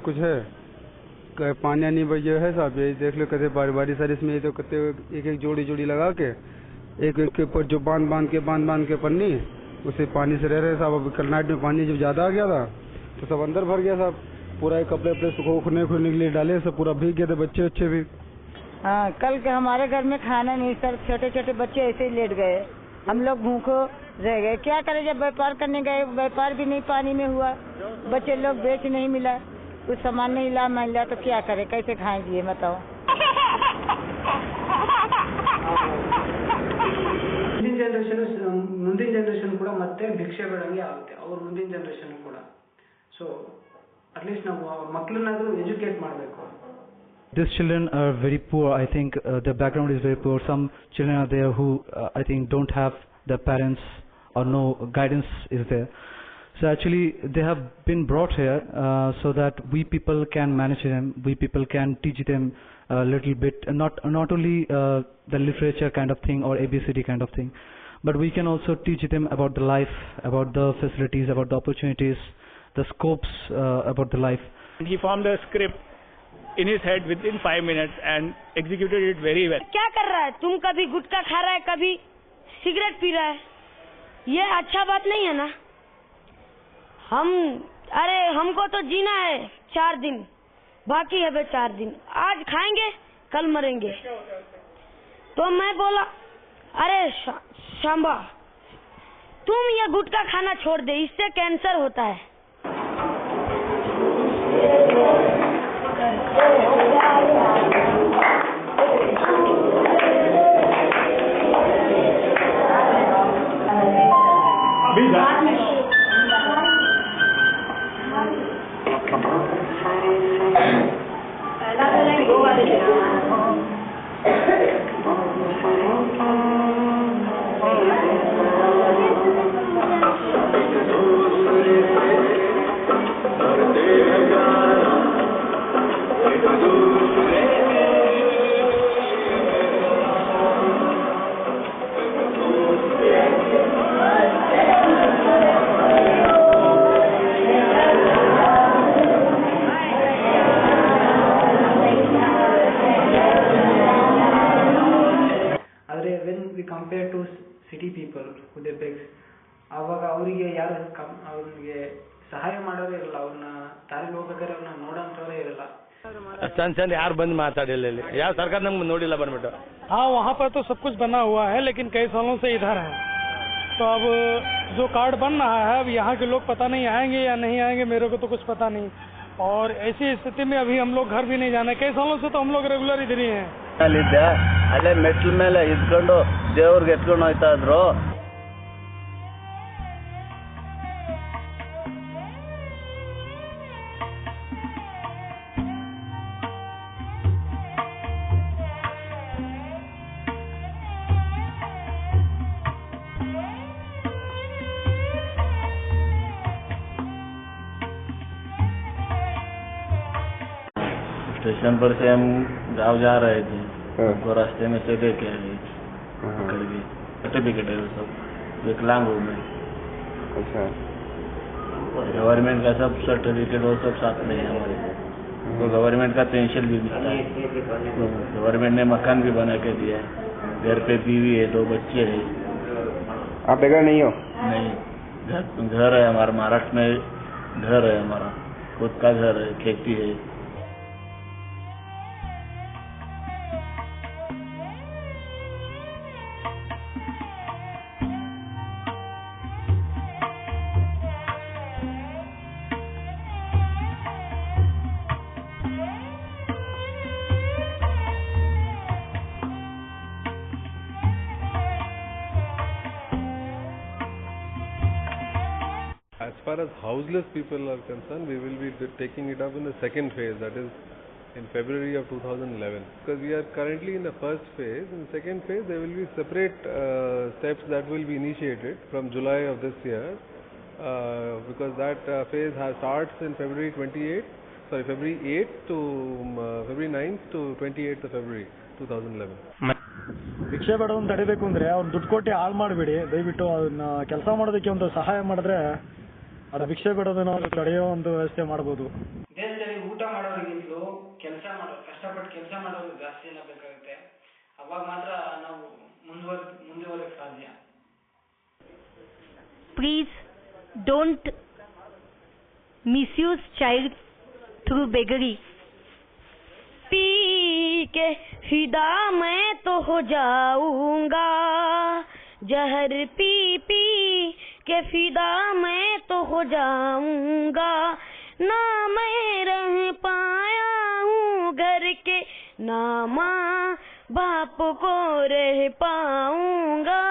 कुछ है पानी नहीं भैया है साहब, यही देख लो कते बारी सारी इसमें तो कते एक एक जोड़ी लगा के एक के ऊपर जो बांध के पन्नी उसे पानी से रह रहे साहब। अब कल नाइट में पानी जब ज्यादा आ गया था तो सब अंदर भर गया साहब, पूरा कपड़े अपने सुखने के लिए डाले, सब पूरा भीग गए थे, बच्चे भी। हाँ, कल के हमारे घर में खाना नहीं सर, छोटे छोटे बच्चे ऐसे ही लेट गए, हम लोग भूखो रह गए। क्या करें, जब व्यापार करने गए व्यापार भी नहीं पानी में हुआ, बच्चे लोग बेच नहीं मिला, कुछ सामान नहीं मिला तो क्या करें, कैसे खाएंगे ये बताओ। ಮುಂದಿನ ಜನರೇಷನ್ ಕೂಡ ಮತ್ತೆ ಭಿಕ್ಷೆ ಬೇಡಂಗೆ ಆಗುತ್ತೆ, ಅವ್ರ ಮುಂದಿನ ಜನರೇಷನ್ ಕೂಡ. ಸೊ ಅಟ್ಲೀಸ್ಟ್ ನಾವು ಅವ್ರ ಮಕ್ಕಳನ್ನಾದ್ರೂ ಎಜುಕೇಟ್ ಮಾಡಬೇಕು. These children are very poor. I think their background is very poor. Some children are there who I think don't have their parents or no guidance is there. So actually they have been brought here so that we people can manage them, we people can teach them a little bit, not only the literature kind of thing or ABCD kind of thing, but we can also teach them about the life, about the facilities, about the opportunities, the scopes about the life. He formed a script in his head within 5 minutes and executed it very well. क्या कर रहा है तुम, कभी गुटखा खा रहा है, कभी सिगरेट पी रहा है, ये अच्छा बात नहीं है ना। हमको तो जीना है 4 दिन, बाकी है 4 दिन, आज खाएंगे कल मरेंगे। तो मैं बोला अरे शांबा तुम ये गुटखा खाना छोड़ दे, इससे कैंसर होता है। Compare to city people who they begs, ಆವಾಗ ಅವರಿಗೆ ಯಾರು ಅವ್ರಿಗೆ ಸಹಾಯ ಮಾಡೋರೇ ಇರಲ್ಲ, ಅವ್ರನ್ನ ದಾರಿಗೆ ಹೋಗ್ಬೇಕಾದ್ರೆ ಅವ್ರನ್ನ ನೋಡೋಂಥವ್ರೇ ಇರಲ್ಲ. चंद यार बंद माताड़े यार सरकार नम्गे नोडिल्ल बंद्बिಟ್ಟು. हाँ, वहाँ पर तो सब कुछ बना हुआ है, लेकिन कई सालों से इधर है, तो अब जो कार्ड बन रहा है अब यहाँ के लोग पता नहीं आएंगे या नहीं आएंगे, मेरे को तो कुछ पता नहीं। और ऐसी स्थिति में अभी हम लोग घर भी नहीं जाने, कई सालों से तो हम लोग रेगुलर इधर ही हैं. ಅಲ್ಲೇ ಮೆಟ್ಲ ಮೇಲೆ ಇದ್ಕೊಂಡು ದೇವ್ರಿಗೆ ಎತ್ಕೊಂಡು ಹೋಗ್ತಾ ಇದ್ರು. स्टेशन पर से हम गाँव जा रहे थे, तो रास्ते में से देखे सर्टिफिकेट है वो सब विकलांग हो गए। अच्छा, गवर्नमेंट का सब सर्टिफिकेट वो सब साथ में है हमारे, तो गवर्नमेंट का पेंशन भी मिलता है, गवर्नमेंट ने मकान भी बना के दिया है, घर पे बीवी है, 2 बच्चे है। आप बेघर नहीं हो? नहीं, घर है हमारा, महाराष्ट्र में घर है हमारा, खुद का घर है, खेती है। As far as houseless people are concerned, we will be taking it up in the second phase, that is in February of 2011. Because we are currently in the first phase. In the second phase, there will be separate steps that will be initiated from July of this year, because that phase starts in February 8th to February 9th to 28th of February 2011. ಭಿಕ್ಷೆ ಬೇಡೋದನ್ನ ತಡಿಬೇಕು ಅಂದ್ರೆ ಅವ್ರು ದುಡ್ಡು ಕೊಟ್ಟು ಹಾಳು ಮಾಡಬೇಡಿ, ದಯವಿಟ್ಟು ಅದನ್ನ ಕೆಲಸ ಮಾಡೋದಕ್ಕೆ ಒಂದು ಸಹಾಯ ಮಾಡಿದ್ರೆ ಅದು ಭಿಕ್ಷೆ ಬೇಡೋದನ್ನ ತಡೆಯೋ ಒಂದು ವ್ಯವಸ್ಥೆ ಮಾಡಬಹುದು. ದೇಶದಲ್ಲಿ ಊಟ ಮಾಡೋರಿಗಿಂತಲೂ ಕಷ್ಟಪಟ್ಟು ಕೆಲಸ ಮಾಡೋರು ಜಾಸ್ತಿ ಜನ ಬೇಕಾಗುತ್ತೆ. ಅವಾಗ ಮಾತ್ರ ನಾವು ಮುಂದುವರೆಯಕ್ಕೆ ಸಾಧ್ಯ. Please don't misuse child through beggary. P के फिदा मैं तो हो जाऊंगा, जहर पी पी के फिदा मैं तो हो जाऊंगा, ना मैं रह पाया हूँ घर के, ना माँ बाप को रह पाऊंगा.